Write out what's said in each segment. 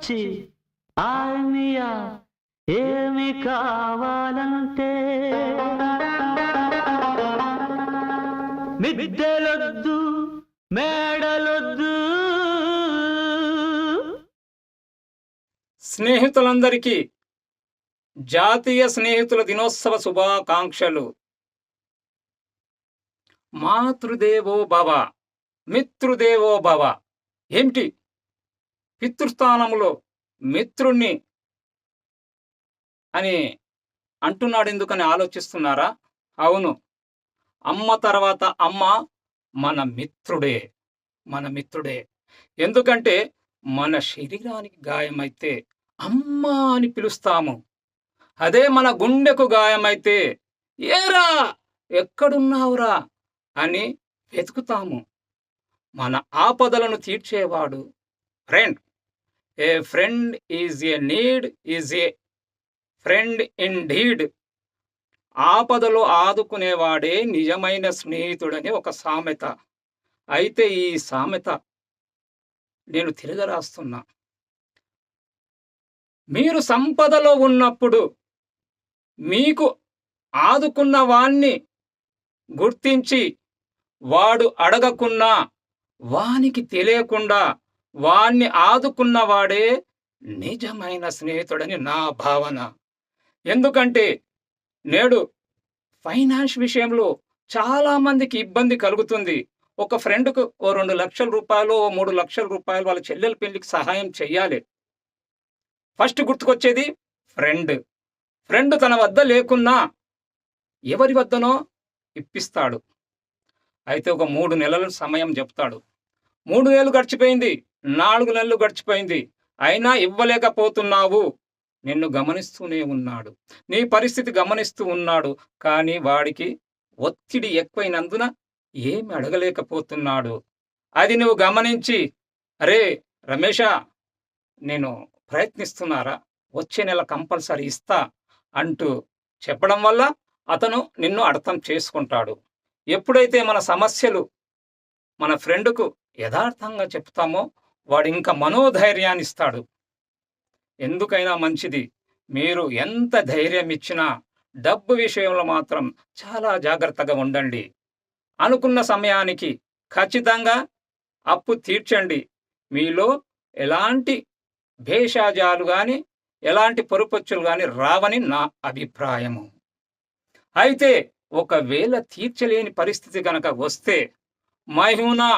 వచ్చి ఆర్మియా ఏమి కావాలంటే మిద్దెలొద్దు మేడలొద్దు. స్నేహితులందరికీ జాతీయ స్నేహితుల దినోత్సవ శుభాకాంక్షలు. మాతృదేవో భవ మిత్రుదేవో భవ. ఏమిటి పితృస్థానంలో మిత్రుణ్ణి అని అంటున్నాడు ఎందుకని ఆలోచిస్తున్నారా? అవును, అమ్మ తర్వాత అమ్మ మన మిత్రుడే, మన మిత్రుడే. ఎందుకంటే మన శరీరానికి గాయమైతే అమ్మ అని పిలుస్తాము. అదే మన గుండెకు గాయమైతే ఏరా ఎక్కడున్నావురా అని వెతుకుతాము. మన ఆపదలను తీర్చేవాడు friend. A friend is a need is a friend indeed. ఆపదలో ఆదుకునేవాడే నిజమైన స్నేహితుడని ఒక సామెత. అయితే ఈ సామెత నేను తిరగరాస్తున్నా. మీరు సంపదలో ఉన్నప్పుడు మీకు ఆదుకున్న వాణ్ణి గుర్తించి వాడు అడగకున్నా, వానికి తెలియకుండా వాణ్ణి ఆదుకున్నవాడే నిజమైన స్నేహితుడని నా భావన. ఎందుకంటే నేడు ఫైనాన్స్ విషయంలో చాలా మందికి ఇబ్బంది కలుగుతుంది. ఒక ఫ్రెండ్కు ఓ 2 లక్షల రూపాయలు, ఓ 3 లక్షల రూపాయలు వాళ్ళ చెల్లెల పెళ్లికి సహాయం చెయ్యాలి. First గుర్తుకొచ్చేది friend. ఫ్రెండ్ తన వద్ద లేకున్నా ఎవరి వద్దనో ఇప్పిస్తాడు. అయితే ఒక 3 నెలల సమయం చెప్తాడు. 3 నెలలు గడిచిపోయింది, 4 నెలలు గడిచిపోయింది, అయినా ఇవ్వలేకపోతున్నావు. నిన్ను గమనిస్తూనే ఉన్నాడు, నీ పరిస్థితి గమనిస్తూ ఉన్నాడు. కానీ వాడికి ఒత్తిడి ఎక్కువైనందున ఏమి అడగలేకపోతున్నాడు. అది నువ్వు గమనించి, అరే రమేషా, నేను ప్రయత్నిస్తున్నారా, వచ్చే నెల కంపల్సరీ ఇస్తా అంటూ చెప్పడం వల్ల అతను నిన్ను అర్థం చేసుకుంటాడు. ఎప్పుడైతే మన సమస్యలు మన ఫ్రెండ్కు యథార్థంగా చెప్తామో వాడు ఇంకా మనోధైర్యాన్ని ఇస్తాడు. ఎందుకైనా మంచిది, మీరు ఎంత ధైర్యం ఇచ్చినా డబ్బు విషయంలో మాత్రం చాలా జాగ్రత్తగా ఉండండి. అనుకున్న సమయానికి ఖచ్చితంగా అప్పు తీర్చండి. మీలో ఎలాంటి భేషాజాలు కానీ ఎలాంటి పొరుపొచ్చులు కానీ రావని నా అభిప్రాయము. అయితే ఒకవేళ తీర్చలేని పరిస్థితి కనుక వస్తే, మైహూనా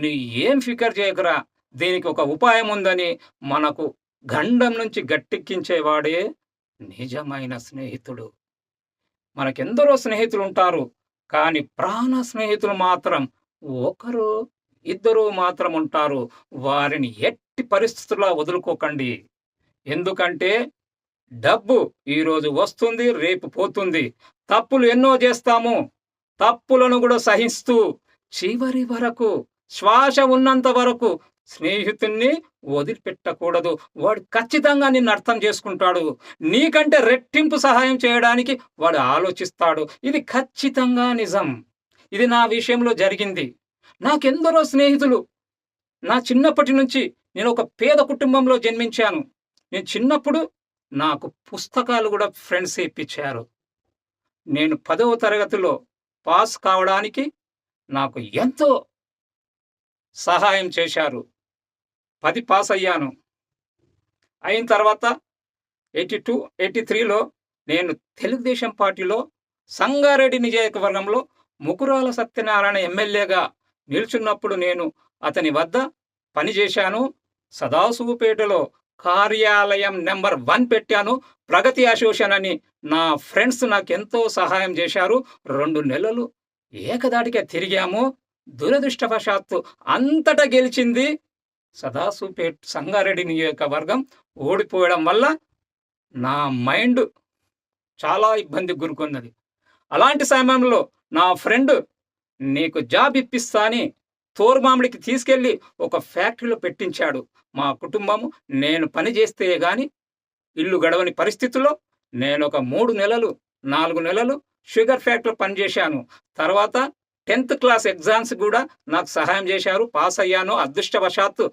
నీ ఏం ఫికర్ చేయకురా, దీనికి ఒక ఉపాయం ఉందని మనకు గండం నుంచి గట్టెక్కించేవాడే నిజమైన స్నేహితుడు. మనకెందరో స్నేహితులు ఉంటారు, కానీ ప్రాణ స్నేహితులు మాత్రం ఒకరు ఇద్దరు మాత్రం ఉంటారు. వారిని ఎట్టి పరిస్థితుల్లో వదులుకోకండి. ఎందుకంటే డబ్బు ఈరోజు వస్తుంది, రేపు పోతుంది. తప్పులు ఎన్నో చేస్తాము. తప్పులను కూడా సహిస్తూ చివరి వరకు, శ్వాస ఉన్నంత వరకు స్నేహితుణ్ణి వదిలిపెట్టకూడదు. వాడు ఖచ్చితంగా నిన్ను అర్థం చేసుకుంటాడు. నీకంటే రెట్టింపు సహాయం చేయడానికి వాడు ఆలోచిస్తాడు. ఇది ఖచ్చితంగా నిజం. ఇది నా విషయంలో జరిగింది. నాకెందరో స్నేహితులు. నా చిన్నప్పటి నుంచి నేను ఒక పేద కుటుంబంలో జన్మించాను. నేను చిన్నప్పుడు నాకు పుస్తకాలు కూడా ఫ్రెండ్స్ ఇప్పించారు. నేను 10వ తరగతిలో పాస్ కావడానికి నాకు ఎంతో సహాయం చేశారు. 10 పాస్ అయ్యాను. అయిన తర్వాత 82, 83లో నేను తెలుగుదేశం పార్టీలో సంగారెడ్డి నియోజకవర్గంలో ముకురాల సత్యనారాయణ ఎమ్మెల్యేగా నిల్చున్నప్పుడు నేను అతని వద్ద పనిచేశాను. సదాశివపేటలో కార్యాలయం నెంబర్ 1 పెట్టాను. ప్రగతి అసోసియేషన్ అని నా ఫ్రెండ్స్ నాకు ఎంతో సహాయం చేశారు. 2 నెలలు ఏకదాటిగా తిరిగాము. దురదృష్టవశాత్తు అంతటా గెలిచింది సదాశివపేట సంగారెడ్డి నియోజకవర్గం. ఓడిపోవడం వల్ల నా మైండ్ చాలా ఇబ్బందికి గురుకున్నది. అలాంటి సమయంలో నా ఫ్రెండ్ నీకు జాబ్ ఇప్పిస్తా అని తోర్మామిడికి తీసుకెళ్ళి ఒక ఫ్యాక్టరీలో పెట్టించాడు. మా కుటుంబము నేను పని చేస్తే గాని ఇల్లు గడవని పరిస్థితుల్లో నేను ఒక 3 నెలలు 4 నెలలు షుగర్ ఫ్యాక్టరీలో పనిచేశాను. తర్వాత 10th క్లాస్ ఎగ్జామ్స్ కూడా నాకు సహాయం చేశారు. పాస్ అయ్యాను. అదృష్టవశాత్తు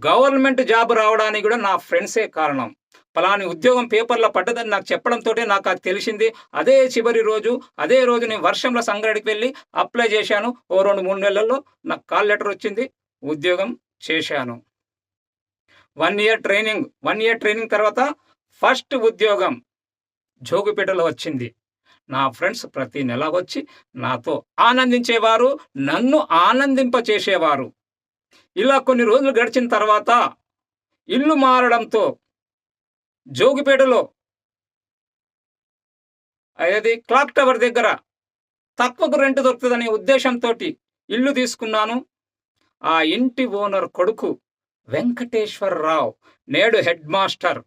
గవర్నమెంట్ జాబ్ రావడానికి కూడా నా ఫ్రెండ్సే కారణం. పలాని ఉద్యోగం పేపర్లో పడ్డదని నాకు చెప్పడంతోటే నాకు అది తెలిసింది. అదే చివరి రోజు, అదే రోజు నేను వర్షంలో సంగారెడ్డికి వెళ్ళి అప్లై చేశాను. ఓ 2-3 నెలల్లో నాకు కాల్ లెటర్ వచ్చింది. ఉద్యోగం చేశాను. 1 ఇయర్ ట్రైనింగ్ తర్వాత ఫస్ట్ ఉద్యోగం జోగుపేటలో వచ్చింది. నా ఫ్రెండ్స్ ప్రతి నెల వచ్చి నాతో ఆనందించేవారు, నన్ను ఆనందింపచేసేవారు. ఇలా కొన్ని రోజులు గడిచిన తర్వాత ఇల్లు మారడంతో జోగిపేటలో అది క్లాక్ టవర్ దగ్గర తక్కువకు రెంట్ దొరుకుతుందనే ఉద్దేశంతో ఇల్లు తీసుకున్నాను. ఆ ఇంటి ఓనర్ కొడుకు వెంకటేశ్వరరావు నేడు హెడ్ మాస్టర్.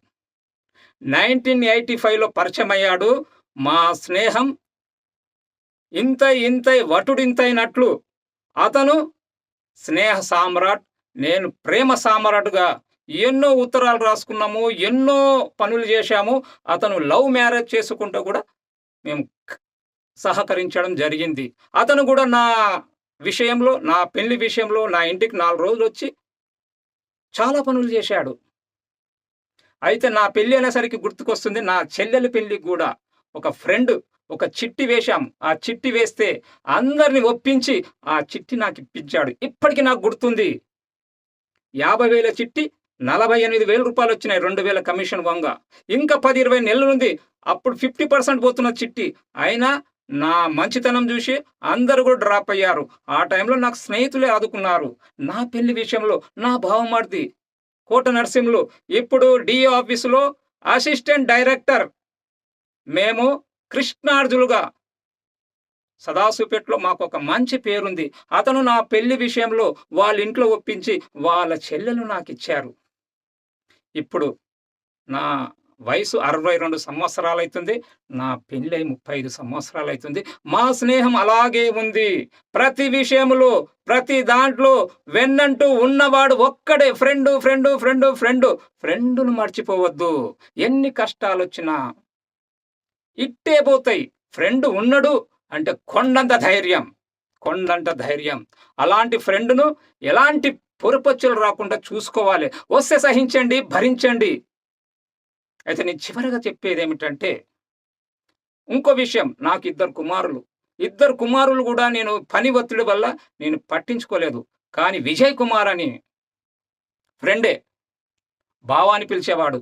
1985లో పరిచయం అయ్యాడు. మా స్నేహం ఇంతై వటుడింతైనట్లు అతను స్నేహ సామ్రాట్, నేను ప్రేమ సామ్రాట్గా ఎన్నో ఉత్తరాలు రాసుకున్నాము, ఎన్నో పనులు చేశాము. అతను లవ్ మ్యారేజ్ చేసుకుంటూ కూడా మేము సహకరించడం జరిగింది. అతను కూడా నా విషయంలో, నా పెళ్లి విషయంలో నా ఇంటికి 4 రోజులు వచ్చి చాలా పనులు చేశాడు. అయితే నా పెళ్లి అనేసరికి గుర్తుకొస్తుంది, నా చెల్లెలి పెళ్లికి కూడా ఒక ఫ్రెండ్ ఒక చిట్టి వేశాం. ఆ చిట్టి వేస్తే అందరిని ఒప్పించి ఆ చిట్టి నాకు ఇప్పించాడు. ఇప్పటికీ నాకు గుర్తుంది. 50,000 చిట్టి 48,000 రూపాయలు వచ్చినాయి 2,000 కమిషన్ వంగ. ఇంకా 10-20 నెలలు ఉంది. అప్పుడు 50% పోతున్న చిట్టి. అయినా నా మంచితనం చూసి అందరూ కూడా డ్రాప్ అయ్యారు. ఆ టైంలో నాకు స్నేహితులే ఆదుకున్నారు. నా పెళ్లి విషయంలో నా బావమర్ది కోట నరసింహులు ఇప్పుడు డిఓ ఆఫీసులో అసిస్టెంట్ డైరెక్టర్. మేము కృష్ణార్జులుగా సదాశివపేటలో మాకు ఒక మంచి పేరుంది. అతను నా పెళ్లి విషయంలో వాళ్ళ ఇంట్లో ఒప్పించి వాళ్ళ చెల్లెలు నాకు ఇచ్చారు. ఇప్పుడు నా వయసు 62 సంవత్సరాలు అవుతుంది. నా పెళ్ళై 35 సంవత్సరాలు అవుతుంది. మా స్నేహం అలాగే ఉంది. ప్రతి విషయంలో, ప్రతి దాంట్లో వెన్నంటూ ఉన్నవాడు ఒక్కడే. ఫ్రెండును మర్చిపోవద్దు. ఎన్ని కష్టాలు వచ్చినా ఇట్టే పోతాయి. ఫ్రెండ్ ఉన్నడు అంటే కొండంత ధైర్యం. అలాంటి ఫ్రెండ్ను ఎలాంటి పొరపచ్చులు రాకుండా చూసుకోవాలి. వస్తే సహించండి, భరించండి. అయితే నేను చివరిగా చెప్పేది ఏమిటంటే, ఇంకో విషయం, నాకు 2 కుమారులు కూడా నేను పని ఒత్తిడి వల్ల నేను పట్టించుకోలేదు. కానీ విజయ్ కుమార్ అని ఫ్రెండే, బావాని పిలిచేవాడు.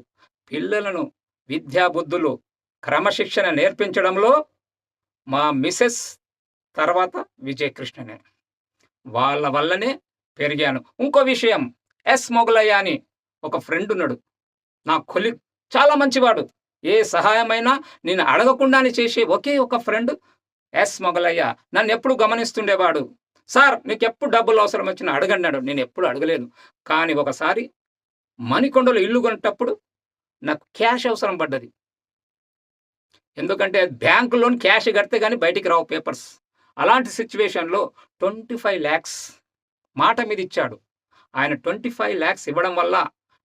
పిల్లలను విద్యాబుద్ధులు క్రమశిక్షణ నేర్పించడంలో మా మిసెస్ తర్వాత విజయకృష్ణనే, వాళ్ళ వల్లనే పెరిగాను. ఇంకో విషయం, ఎస్ మొగలయ్య అని ఒక ఫ్రెండ్ ఉన్నాడు, నా కొలీగ్, చాలా మంచివాడు. ఏ సహాయమైనా నేను అడగకుండానే చేసే ఒకే ఒక ఫ్రెండ్ ఎస్ మొగలయ్య. నన్ను ఎప్పుడు గమనిస్తుండేవాడు. సార్ మీకు ఎప్పుడు డబ్బులు అవసరం వచ్చినా అడగన్నాడు. నేను ఎప్పుడు అడగలేదు. కానీ ఒకసారి మణికొండలో ఇల్లు కొనేటప్పుడు నాకు క్యాష్ అవసరం పడ్డది. ఎందుకంటే బ్యాంకు లోన్ క్యాష్ కడితే కానీ బయటికి రావు పేపర్స్. అలాంటి సిచ్యువేషన్లో 25 lakhs మాట మీద ఇచ్చాడు. ఆయన 25 lakhs ఇవ్వడం వల్ల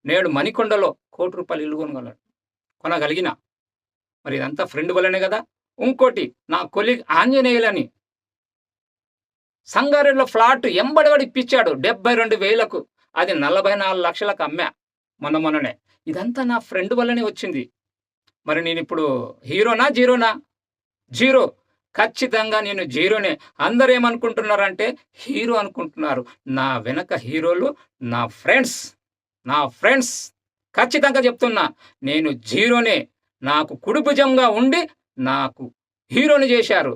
నేడు మణికొండలో ₹1,00,00,000 ఇల్లు కొనగలిగిన. మరి ఇదంతా ఫ్రెండ్ వల్లనే కదా. ఇంకోటి, నా కొలీగ్ ఆంజనేయులని సంగారెడ్డిలో ఫ్లాట్ ఎంబడివాడు ఇప్పించాడు 72,000కు. అది 44 లక్షలకు అమ్మా మొన్ననే. ఇదంతా నా ఫ్రెండ్ వల్లనే వచ్చింది. మరి నేను ఇప్పుడు హీరోనా, జీరోనా? జీరో. ఖచ్చితంగా నేను జీరోనే. అందరూ ఏమనుకుంటున్నారంటే హీరో అనుకుంటున్నారు. నా వెనక హీరోలు నా ఫ్రెండ్స్. ఖచ్చితంగా చెప్తున్నా, నేను జీరోనే. నాకు కుడిభుజంగా ఉండి నాకు హీరోని చేశారు.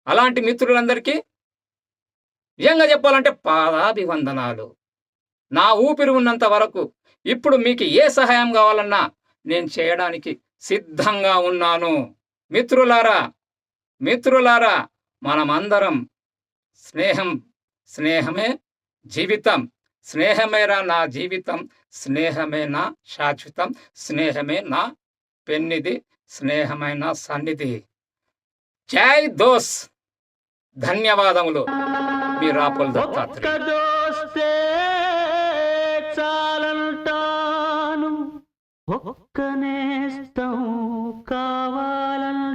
అలాంటి మిత్రులందరికీ నిజంగా చెప్పాలంటే పాదాభివందనాలు. నా ఊపిరి ఉన్నంత వరకు ఇప్పుడు మీకు ఏ సహాయం కావాలన్నా నేను చేయడానికి సిద్ధంగా ఉన్నాను. మిత్రులారా, మనమందరం స్నేహమే జీవితం. స్నేహమేరా నా జీవితం, స్నేహమే నా శాశ్వతం, స్నేహమే నా పెన్నిది, స్నేహమే నా సన్నిధి. జై దోస్. ధన్యవాదములు. మీ రాపుల దత్తాత్రేయ. ఒక్క దోస్తే చాలంటాను, ఒక్క నేస్తం కావాలన్నా